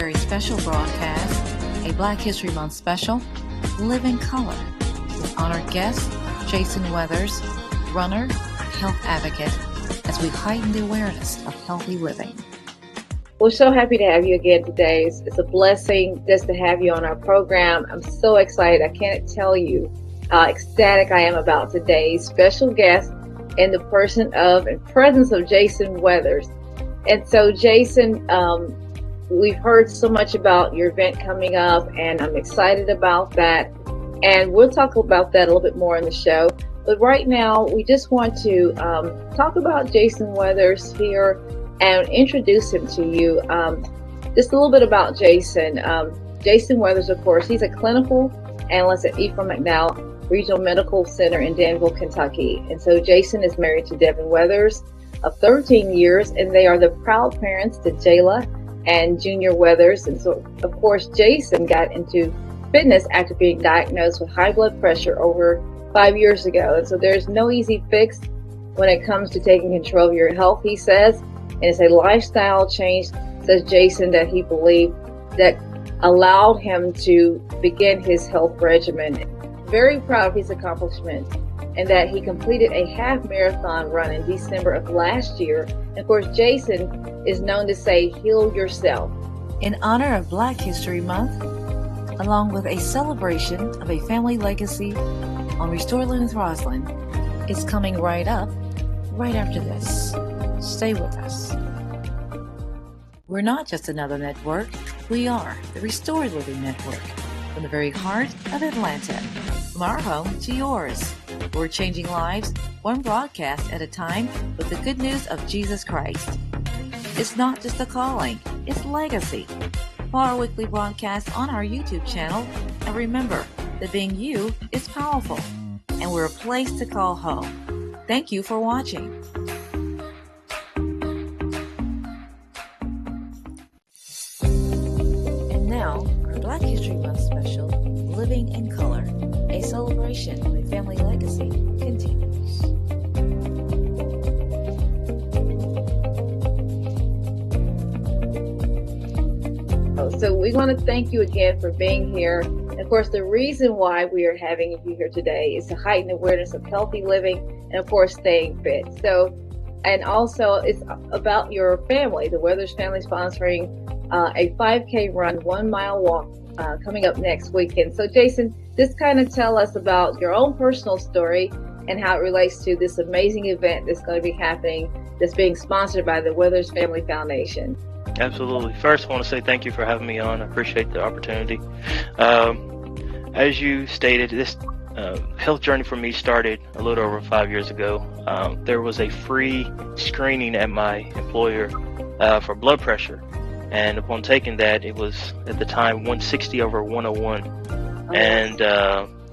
very special broadcast, a Black History Month special, Live in Color, with honored guest Jason Weathers, runner, health advocate, as we heighten the awareness of healthy living. We're so happy to have you again today. It's a blessing just to have you on our program. I'm so excited. I can't tell you how ecstatic I am about today's special guest in the person of and presence of Jason Weathers. And so, Jason, we've heard so much about your event coming up, and I'm excited about that. And we'll talk about that a little bit more in the show. But right now, we just want to talk about Jason Weathers here and introduce him to you. Just a little bit about Jason. Jason Weathers, of course, he's a clinical analyst at Ephraim McNow Regional Medical Center in Danville, Kentucky. And so Jason is married to Devin Weathers of 13 years, and they are the proud parents to Jayla and Junior Weathers. And so, of course, Jason got into fitness after being diagnosed with high blood pressure over 5 years ago. And so there's no easy fix when it comes to taking control of your health, he says. And it's a lifestyle change, says Jason, that he believed that allowed him to begin his health regimen. Very proud of his accomplishment, and that he completed a half marathon run in December of last year. And of course, Jason is known to say, heal yourself. In honor of Black History Month, along with a celebration of a family legacy on Restoreland with Roslyn, is coming right up, right after this. Stay with us. We're not just another network. We are the Restored Living Network, from the very heart of Atlanta, from our home to yours. We're changing lives, one broadcast at a time, with the good news of Jesus Christ. It's not just a calling, it's legacy. Follow our weekly broadcast on our YouTube channel, and remember that being you is powerful, and we're a place to call home. Thank you for watching. Now, our Black History Month special, Living in Color, a celebration of a family legacy, continues. So we want to thank you again for being here. And of course, the reason why we are having you here today is to heighten awareness of healthy living and, of course, staying fit. So, and also it's about your family. The Weathers family sponsoring a 5K run, 1 mile walk coming up next weekend. So Jason, just kind of tell us about your own personal story and how it relates to this amazing event that's going to be happening, that's being sponsored by the Weathers Family Foundation. Absolutely. First, I want to say thank you for having me on. I appreciate the opportunity. As you stated, this health journey for me started a little over 5 years ago. There was a free screening at my employer for blood pressure. And upon taking that, it was at the time 160 over 101. Oh, and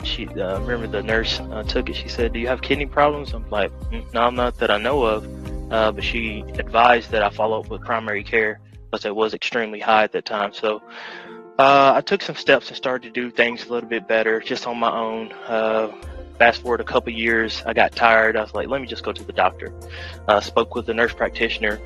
she remember the nurse took it. She said, "Do you have kidney problems?" I'm like, "No, not that I know of." But she advised that I follow up with primary care because it was extremely high at that time. So I took some steps and started to do things a little bit better just on my own. Fast forward a couple years, I got tired. I was like, let me just go to the doctor. Spoke with the nurse practitioner,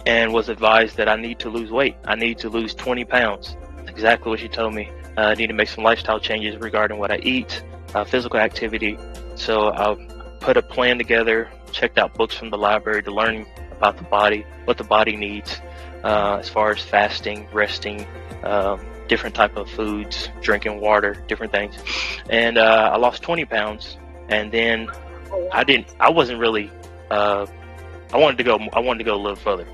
and was advised that I need to lose weight. I need to lose 20 pounds. Exactly what she told me. I need to make some lifestyle changes regarding what I eat, physical activity. So I put a plan together, checked out books from the library to learn about the body, what the body needs, as far as fasting, resting, different type of foods, drinking water, different things. And I lost 20 pounds. And then I wasn't really, I wanted to go a little further.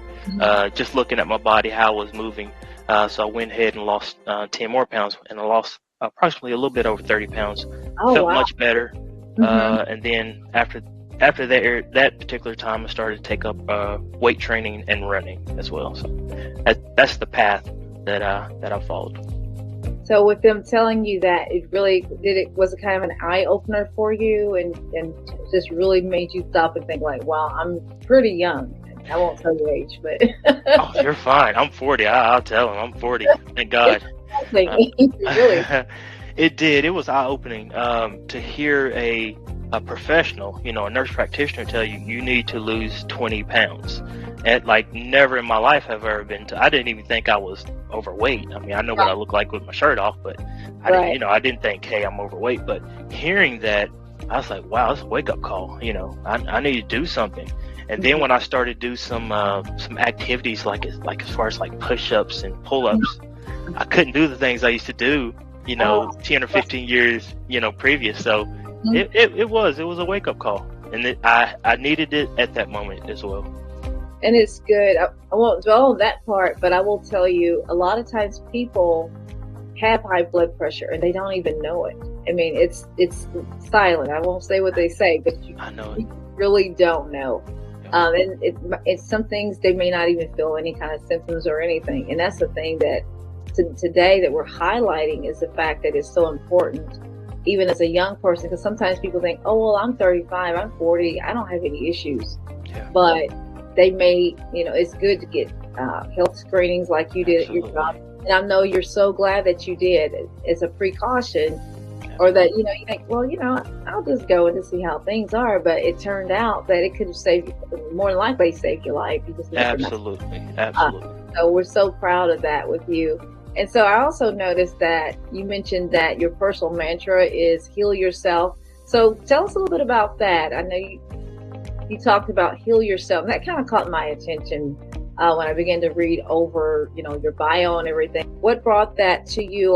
Just looking at my body, how I was moving. So I went ahead and lost 10 more pounds, and I lost approximately a little bit over 30 pounds. Felt much better. And then after that particular time, I started to take up weight training and running as well. So that's the path that I followed. So with them telling you that, was it kind of an eye opener for you, and just really made you stop and think like, wow, I'm pretty young. I won't tell your age, but oh, you're fine. I'm 40. I'll tell him I'm 40. Thank God. Really? It did. It was eye-opening to hear a a professional, a nurse practitioner tell you you need to lose 20 pounds. And like never in my life have I ever been I didn't even think I was overweight. I mean, I know what I look like with my shirt off, but I didn't think, hey, I'm overweight. But hearing that, I was like, wow, it's a wake up call. I need to do something. And then when I started to do some activities like as far as like push-ups and pull-ups, I couldn't do the things I used to do, 10 or 15 years, previous. So it was a wake up call, and I needed it at that moment as well. And it's good. I won't dwell on that part, but I will tell you, a lot of times people have high blood pressure and they don't even know it. I mean, it's silent. I won't say what they say, but you really don't know. And it's some things they may not even feel any kind of symptoms or anything. And that's the thing that today that we're highlighting, is the fact that it's so important, even as a young person, because sometimes people think, oh, well, I'm 35, I'm 40, I don't have any issues. Yeah. But they may, it's good to get health screenings like you did at your job. And I know you're so glad that you did as a precaution, or that, you think, well, I'll just go and just see how things are. But it turned out that it could have saved you, more than likely saved your life. You just never know. Absolutely. So we're so proud of that with you. And so I also noticed that you mentioned that your personal mantra is heal yourself. So tell us a little bit about that. I know you talked about heal yourself. That kind of caught my attention when I began to read over, your bio and everything. What brought that to you,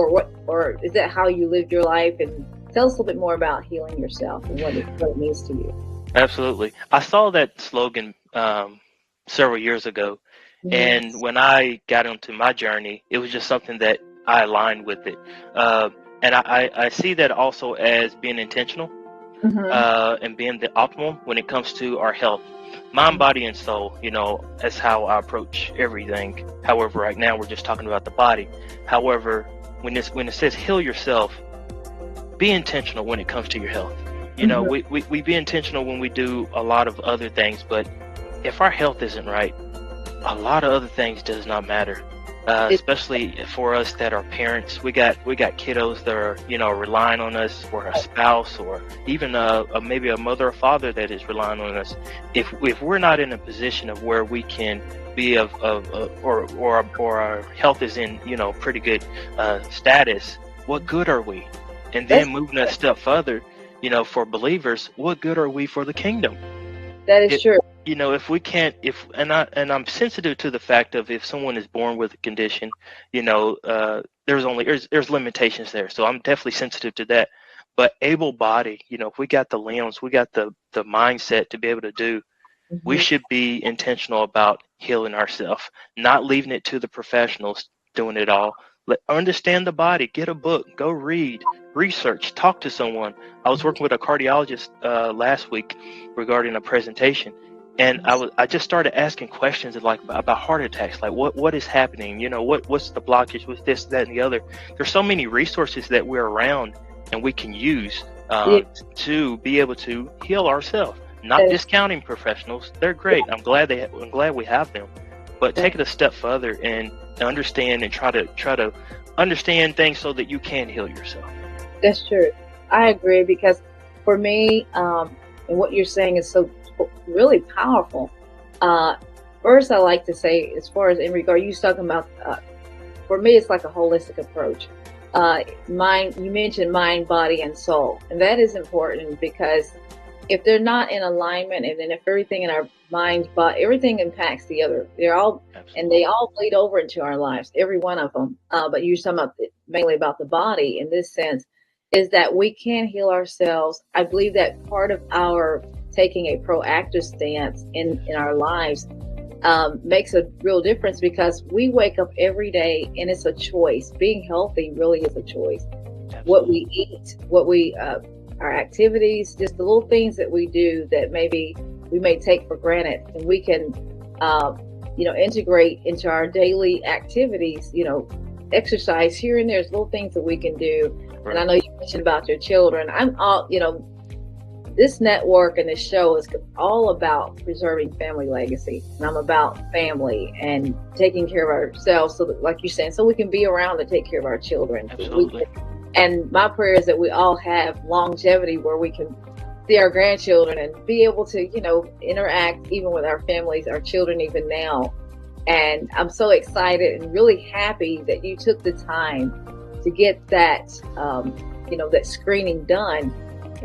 or is that how you lived your life? And tell us a little bit more about healing yourself and what it means to you. Absolutely. I saw that slogan several years ago. Yes. And when I got into my journey, it was just something that I aligned with it. And I see that also as being intentional. And being the optimal when it comes to our health, mind, body, and soul. That's how I approach everything. However, right now we're just talking about the body. However, when it says heal yourself, be intentional when it comes to your health. We be intentional when we do a lot of other things, but if our health isn't right, a lot of other things does not matter. Especially for us that are parents, we got kiddos that are relying on us, or a spouse, or even maybe a mother or father that is relying on us. If we're not in a position of where we can be or our health is in pretty good status, what good are we? And then moving a step further, for believers, what good are we for the kingdom? That is true. If we can't, I'm sensitive to the fact of if someone is born with a condition, there's limitations there. So I'm definitely sensitive to that. But able body, if we got the limbs, we got the mindset to be able to do, we should be intentional about healing ourselves, not leaving it to the professionals doing it all. Understand the body, get a book, go read, research, talk to someone. I was working with a cardiologist last week regarding a presentation. And I just started asking questions about heart attacks, like what is happening, what's the blockage, what's this, that, and the other. There's so many resources that we're around and we can use to be able to heal ourselves. Not discounting professionals; they're great. I'm glad we have them, but take it a step further and understand and try to understand things so that you can heal yourself. That's true. I agree, because for me, and what you're saying is so really powerful. First, I like to say, as far as in regard, you was talking about, for me, it's like a holistic approach. You mentioned mind, body, and soul. And that is important, because if they're not in alignment, and then if everything in our mind, but everything impacts the other, they're all, absolutely, and they all bleed over into our lives, every one of them. But you're talking about mainly about the body in this sense, is that we can heal ourselves. I believe that part of our taking a proactive stance in our lives makes a real difference, because we wake up every day and it's a choice. Being healthy really is a choice. Absolutely. What we eat, our activities, just the little things that we do that maybe we may take for granted, and we can, integrate into our daily activities, exercise here and there's little things that we can do. Right. And I know you mentioned about your children. This network and this show is all about preserving family legacy. And I'm about family and taking care of ourselves, so that, like you're saying, so we can be around to take care of our children. Absolutely. And my prayer is that we all have longevity where we can see our grandchildren and be able to, interact even with our families, our children even now. And I'm so excited and really happy that you took the time to get that, that screening done.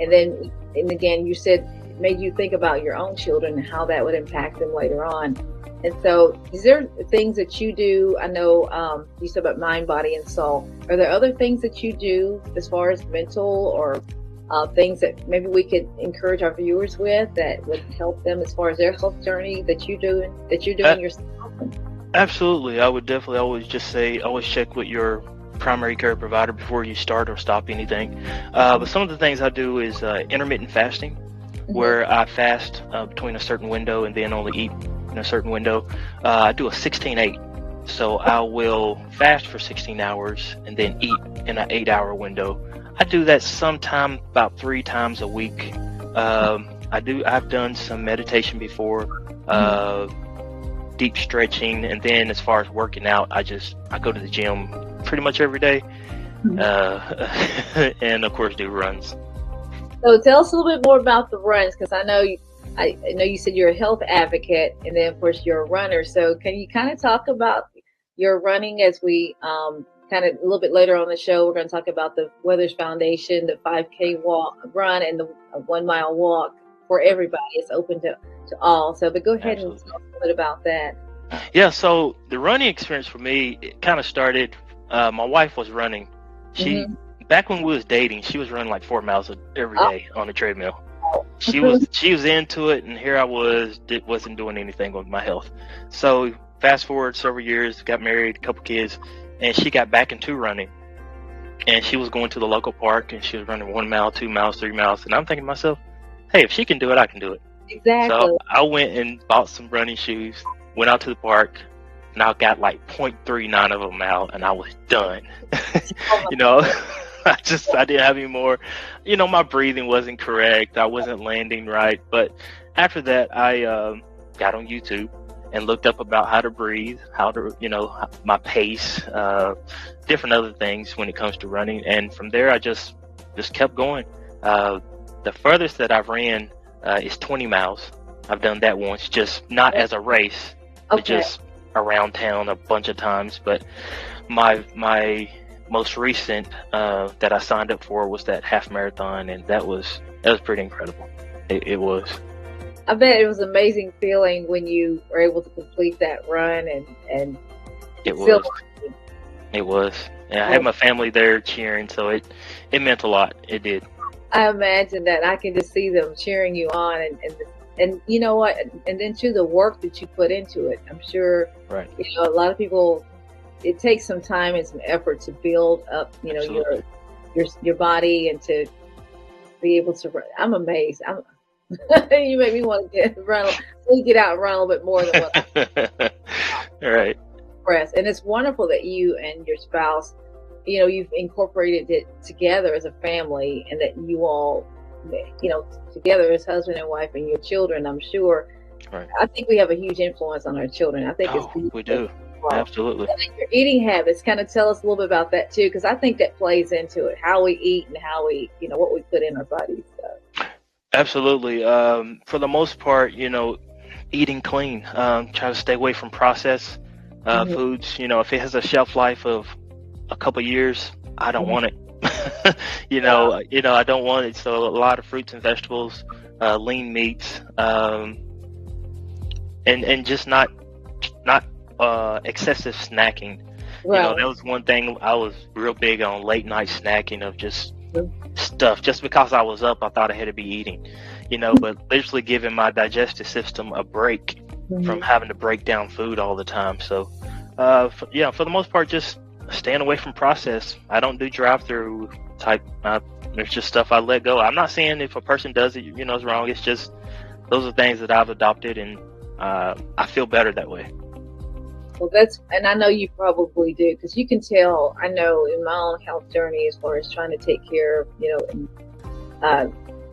And again, you said it made you think about your own children and how that would impact them later on. And so, is there things that you do? I know you said about mind, body, and soul. Are there other things that you do as far as mental or things that maybe we could encourage our viewers with that would help them as far as their health journey that you're doing yourself? Absolutely. I would definitely always just say, always check with your primary care provider before you start or stop anything. But some of the things I do is intermittent fasting, where I fast between a certain window and then only eat in a certain window. I do a 16-8. So I will fast for 16 hours and then eat in an 8-hour window. I do that sometime about 3 times a week. I've done some meditation before, deep stretching, and then as far as working out, I go to the gym pretty much every day, and of course do runs. So tell us a little bit more about the runs, because I know you said you're a health advocate, and then of course you're a runner. So can you kind of talk about your running as we kind of a little bit later on the show? We're going to talk about the Weathers Foundation, the 5K run, and the 1 mile walk for everybody. It's open to all. So, but go ahead and talk a little bit about that. Yeah. So the running experience for me, it kind of started. My wife was running. Back when we was dating, she was running like 4 miles every day on the treadmill. She was into it, and here I wasn't doing anything with my health. So fast forward several years, got married, a couple kids, and she got back into running. And she was going to the local park, and she was running 1 mile, 2 miles, 3 miles. And I'm thinking to myself, hey, if she can do it, I can do it. Exactly. So I went and bought some running shoes, went out to the park, and I got like 0.39 of a mile, and I was done. I didn't have any more. My breathing wasn't correct. I wasn't landing right. But after that, I got on YouTube and looked up about how to breathe, how to, my pace, different other things when it comes to running. And from there, I just kept going. The furthest that I've ran is 20 miles. I've done that once, just not as a race, but just around town a bunch of times. But my most recent that I signed up for was that half marathon, and that was pretty incredible. It was. I bet it was an amazing feeling when you were able to complete that run, and it was. It was. Yeah, I had my family there cheering, so it meant a lot. It did. I imagine that. I can just see them cheering you on, and you know what, and then too, the work that you put into it. I'm sure. Right. A lot of people. It takes some time and some effort to build up, your body and to be able to run. I'm amazed. You make me want to get out and run a little bit more than what All right. Express. And it's wonderful that you and your spouse, you've incorporated it together as a family, and that you all, together as husband and wife and your children. I'm sure. Right. I think we have a huge influence on our children. I think we do. Absolutely. And your eating habits, kind of tell us a little bit about that too, because I think that plays into it, how we eat and how we, what we put in our bodies. So. Absolutely. For the most part, eating clean. Try to stay away from processed foods. If it has a shelf life of a couple years, I don't want it. I don't want it. So a lot of fruits and vegetables, lean meats, and just not excessive snacking. Right. That was one thing I was real big on, late night snacking of just stuff. Just because I was up, I thought I had to be eating, but literally giving my digestive system a break from having to break down food all the time. So, for the most part, just staying away from processed. I don't do drive-through type. There's just stuff I let go. I'm not saying if a person does it, it's wrong. It's just those are things that I've adopted, and I feel better that way. Well, and I know you probably do, because you can tell, I know in my own health journey, as far as trying to take care of, and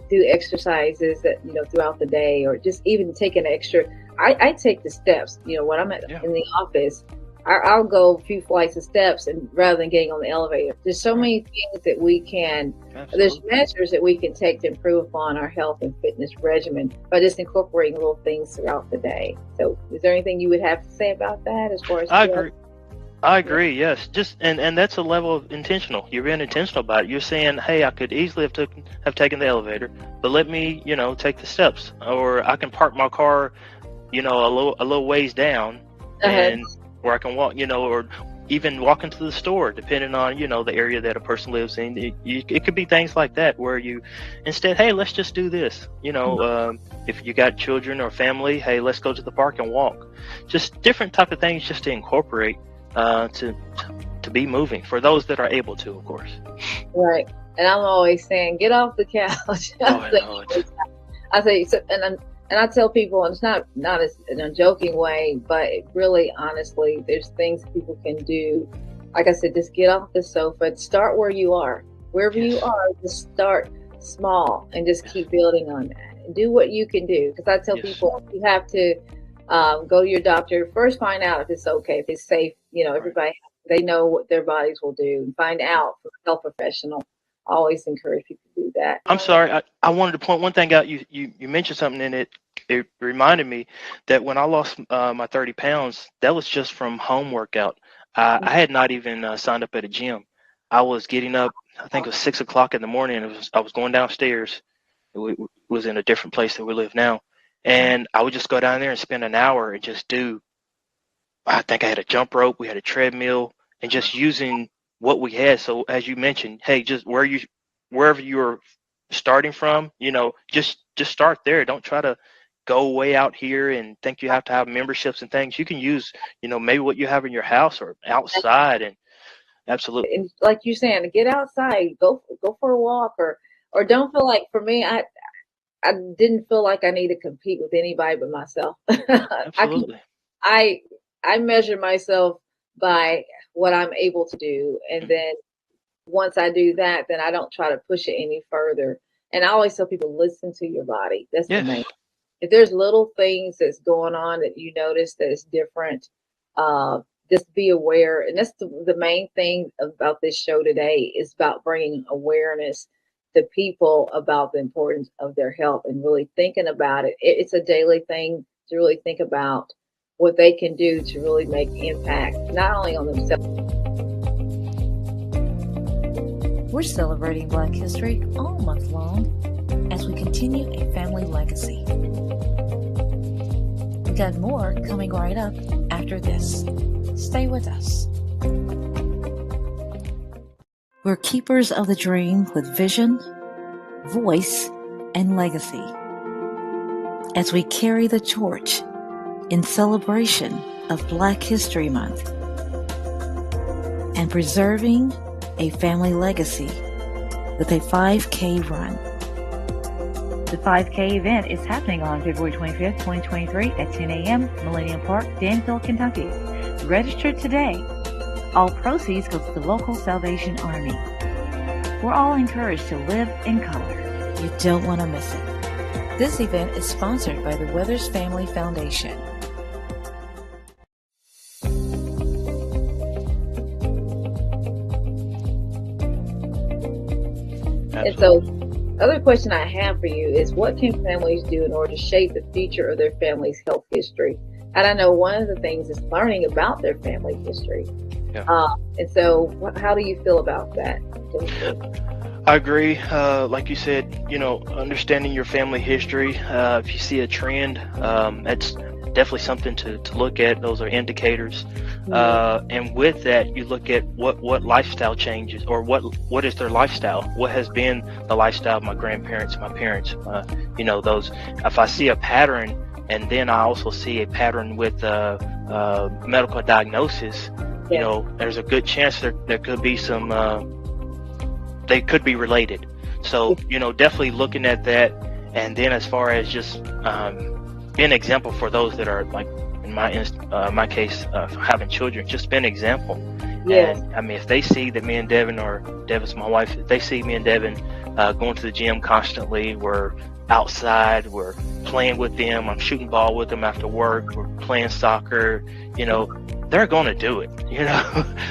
do exercises that, throughout the day, or just even take an extra, I take the steps, when I'm in the office, I'll go a few flights of steps and rather than getting on the elevator. There's so Right. many things that we can, there's Absolutely. measures that we can take to improve upon our health and fitness regimen by just incorporating little things throughout the day. So, is there anything you would have to say about that as far as I health? agree. I Yeah. agree. Yes. Just and that's a level of intentional. You're being intentional about it. You're saying, "Hey, I could easily have taken the elevator, but let me, take the steps, or I can park my car, a little ways down, Uh-huh. and where I can walk, or even walk into the store, depending on the area that a person lives in. It could be things like that where you instead, hey, let's just do this. If you got children or family, hey, let's go to the park and walk. Just different type of things, just to incorporate, to be moving for those that are able to, of course. Right. And I'm always saying, get off the couch. Oh, I know it. I say, so, and I tell people, and it's not as in a joking way, but really, honestly, there's things people can do. Like I said, just get off the sofa, start where you are, wherever you Yes. are. Just start small and just Yes. keep building on that. And do what you can do. Because I tell Yes. people, you have to go to your doctor first, find out if it's okay, if it's safe. Right. Everybody they know what their bodies will do, and find out from a health professional. I always encourage people to do that. I'm sorry. I wanted to point one thing out. You mentioned something in it. It reminded me that when I lost my 30 pounds, that was just from home workout. I had not even signed up at a gym. I was getting up, I think it was 6 o'clock in the morning. I was going downstairs. It was in a different place than we live now. And I would just go down there and spend an hour and just do, I think I had a jump rope, we had a treadmill, and just using what we had. So as you mentioned, hey, just wherever you're starting from, just start there. Don't try to go way out here and think you have to have memberships and things. You can use, maybe what you have in your house or outside, and absolutely. And like you're saying, get outside, go for a walk, or don't feel like, for me, I didn't feel like I need to compete with anybody but myself. I can Absolutely. I I measure myself by what I'm able to do, and Mhm. then once I do that, then I don't try to push it any further. And I always tell people, listen to your body. That's the Yes. main. If there's little things that's going on that you notice that is different, uh, just be aware. And that's the main thing about this show today, is about bringing awareness to people about the importance of their health and really thinking about it. It's a daily thing to really think about what they can do to really make impact, not only on themselves. We're celebrating Black History all month long as we continue a family legacy. We got more coming right up after this. Stay with us. We're keepers of the dream with vision, voice, and legacy as we carry the torch in celebration of Black History Month and preserving a family legacy with a 5K run. The 5K event is happening on February 25th, 2023 at 10 a.m. Millennium Park, Danville, Kentucky. Register today. All proceeds go to the local Salvation Army. We're all encouraged to live in color. You don't want to miss it. This event is sponsored by the Weathers Family Foundation. And so, Absolutely. other question I have for you is, what can families do in order to shape the future of their family's health history? And I know one of the things is learning about their family history. Yeah. And so, how do you feel about that? I agree. Like you said, understanding your family history. If you see a trend, that's definitely something to look at. Those are indicators. And with that, you look at what lifestyle changes, or what is their lifestyle? What has been the lifestyle of my grandparents, my parents? Those. If I see a pattern, and then I also see a pattern with medical diagnosis, there's a good chance there could be some. They could be related. So, definitely looking at that. And then as far as just be an example for those that are, like in my case, having children, just be an example. Yes. And I mean, if they see that me and Devin, or Devin's my wife, if they see me and Devin going to the gym constantly, we're outside. We're playing with them. I'm shooting ball with them after work. We're playing soccer. They're going to do it.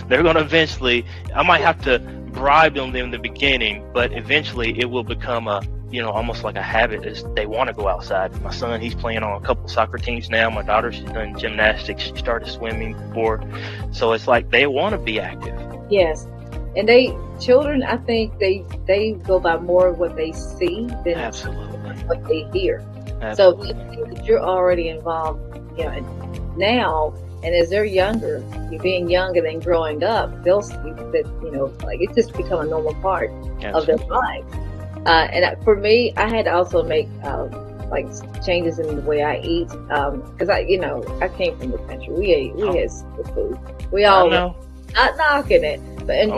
They're going to eventually. I might have to bribe them in the beginning, but eventually it will become almost like a habit. Is they want to go outside. My son, he's playing on a couple soccer teams now. My daughter, she's done gymnastics. She started swimming before. So it's like they want to be active. Yes. And children, I think they go by more of what they see than Absolutely. what they hear. Absolutely. So you're already involved, now, and as they're younger, you being young and then growing up, they'll see that, like it's just become a normal part of their life. And for me, I had to also make like changes in the way I eat because I came from the country. We had food. We all know. Not knocking it, but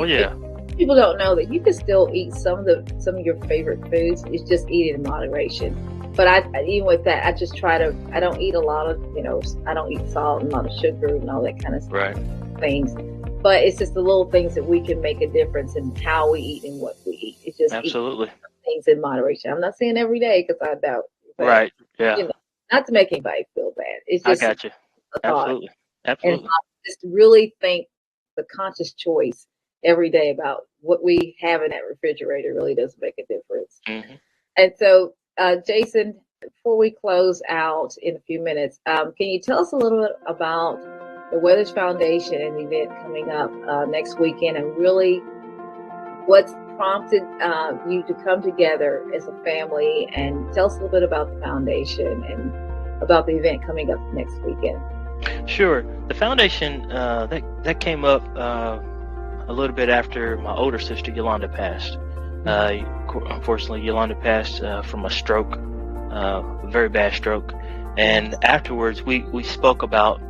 people don't know that you can still eat some of your favorite foods. It's just eat it in moderation. But even with that, I just try to. I don't eat a lot of I don't eat salt and a lot of sugar and all that kind of things. But it's just the little things that we can make a difference in how we eat and what we eat. It's just absolutely things in moderation. I'm not saying every day because I doubt. But, right. Yeah. Not to make anybody feel bad. It's just I got you. Absolutely. And just really think the conscious choice every day about what we have in that refrigerator really does make a difference. Mm-hmm. And so, Jason, before we close out in a few minutes, can you tell us a little bit about the Weathers Foundation and the event coming up next weekend, and really what's prompted you to come together as a family, and tell us a little bit about the foundation and about the event coming up next weekend? Sure. The foundation that came up a little bit after my older sister Yolanda passed. Unfortunately, Yolanda passed from a stroke, a very bad stroke. And afterwards, we spoke about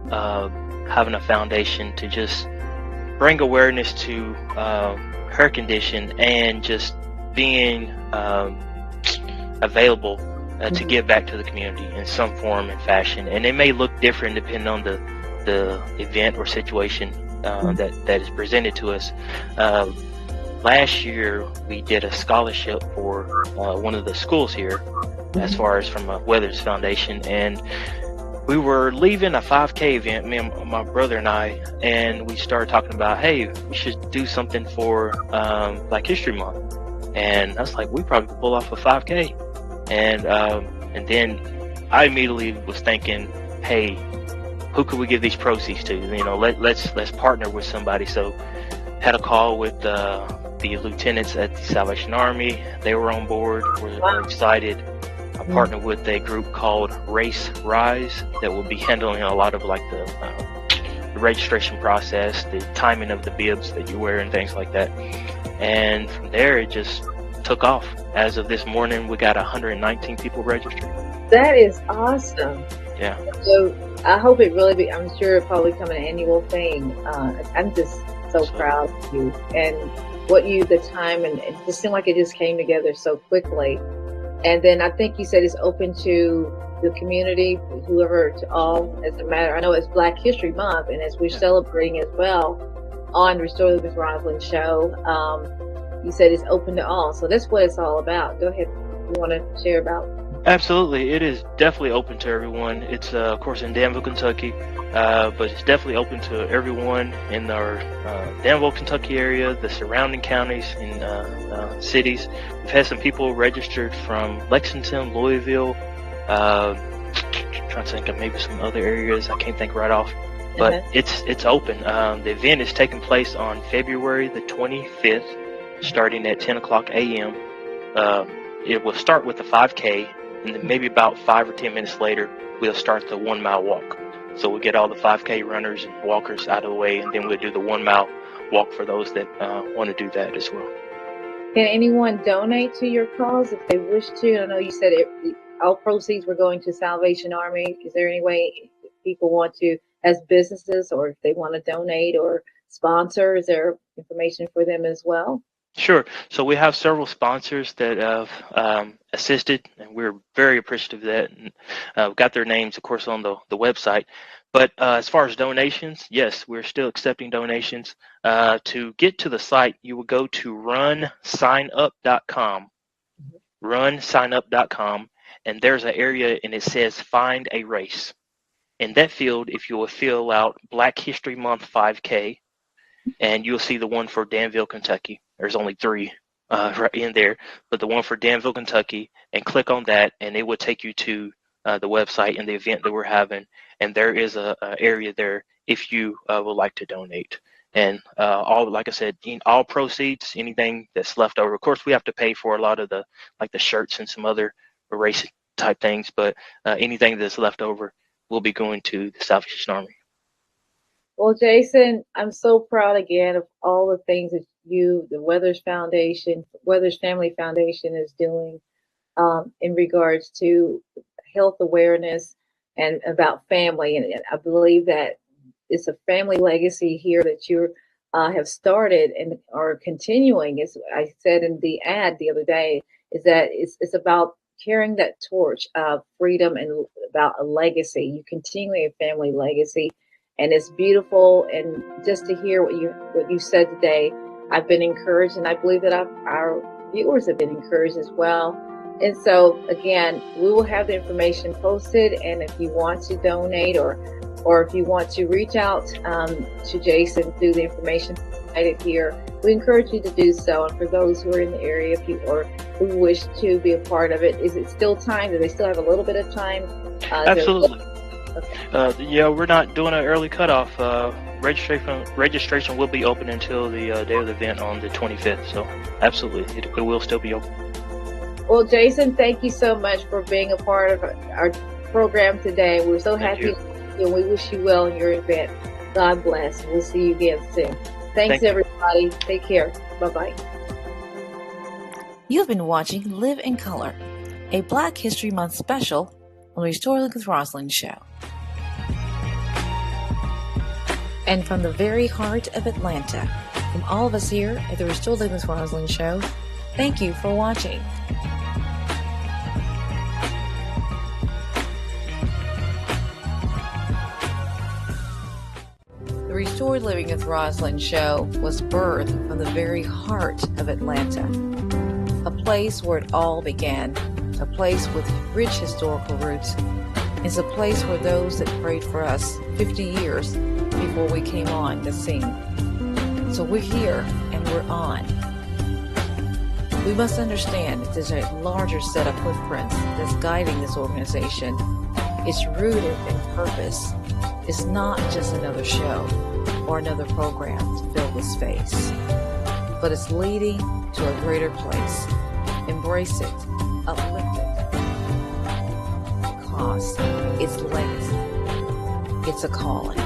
having a foundation to just bring awareness to her condition and just being available to give back to the community in some form and fashion. And it may look different depending on the event or situation that is presented to us. Last year, we did a scholarship for one of the schools here, as far as from a Weathers Foundation, and we were leaving a 5K event, me and my brother and I, and we started talking about, hey, we should do something for Black History Month. And I was like, we probably could pull off a 5K. And then I immediately was thinking, hey, who could we give these proceeds to? Let's partner with somebody. So had a call with the lieutenants at the Salvation Army. They were on board. We're excited. I partnered with a group called Race Rise that will be handling a lot of like the registration process, the timing of the bibs that you wear and things like that. And from there, it just took off. As of this morning, we got 119 people registered. That is awesome. Yeah. So I hope it really I'm sure it'll probably become an annual thing. I'm just so proud of you and the time, and it just seemed like it just came together so quickly. And then I think you said it's open to the community, whoever, to all, as a matter. I know it's Black History Month, and as we're celebrating as well on Restore Living with Roslyn show, you said it's open to all. So that's what it's all about. Go ahead. You want to share about? Absolutely. It is definitely open to everyone. It's, of course, in Danville, Kentucky, but it's definitely open to everyone in our Danville, Kentucky area, the surrounding counties and cities. We've had some people registered from Lexington, Louisville, trying to think of maybe some other areas I can't think right off, but it's open. The event is taking place on February the 25th, starting at 10 o'clock a.m. It will start with the 5K, and then maybe about 5 or 10 minutes later, we'll start the 1 mile walk. So we'll get all the 5K runners and walkers out of the way, and then we'll do the 1 mile walk for those that want to do that as well. Can anyone donate to your cause if they wish to? I know you said all proceeds were going to Salvation Army. Is there any way if people want to, as businesses, or if they want to donate or sponsor, is there information for them as well? Sure. So we have several sponsors that have assisted, and we're very appreciative of that. And we've got their names, of course, on the website. But as far as donations, yes, we're still accepting donations. To get to the site, you will go to runsignup.com, runsignup.com, and there's an area and it says find a race. In that field, if you will fill out Black History Month 5K, and you'll see the one for Danville, Kentucky. There's only 3 right in there, but the one for Danville, Kentucky, and click on that, and it will take you to the website and the event that we're having. And there is a area there if you would like to donate. And like I said, all proceeds, anything that's left over. Of course, we have to pay for a lot of the shirts and some other race type things, but anything that's left over will be going to the Salvation Army. Well, Jason, I'm so proud again of all the things that the Weathers Family Foundation is doing in regards to health awareness and about family. And I believe that it's a family legacy here that you have started and are continuing. As I said in the ad the other day, is that it's about carrying that torch of freedom and about a legacy. You continue a family legacy, and it's beautiful. And just to hear what you said today, I've been encouraged, and I believe that our viewers have been encouraged as well. And so again, we will have the information posted, and if you want to donate or if you want to reach out to Jason through the information provided here, we encourage you to do so. And for those who are in the area, who wish to be a part of it, is it still time? Do they still have a little bit of time? Absolutely. Okay. Yeah, we're not doing an early cutoff. Registration will be open until the day of the event on the 25th. So absolutely, it will still be open. Well, Jason, thank you so much for being a part of our program today. We're so happy, and we wish you well in your event. God bless. We'll see you again soon. Thanks, everybody. Take care. Bye-bye. You've been watching Live in Color, a Black History Month special on the Restoring with Roslyn show. And from the very heart of Atlanta, from all of us here at the Restoring with Roslyn show, thank you for watching. The Restored Living with Roslyn show was birthed from the very heart of Atlanta, a place where it all began, a place with rich historical roots. It's a place where those that prayed for us 50 years before we came on the scene. So we're here and we're on. We must understand that there's a larger set of footprints that's guiding this organization. It's rooted in purpose. It's not just another show or another program to fill the space, but it's leading to a greater place. Embrace it, uplift it, because it's legacy. It's a calling.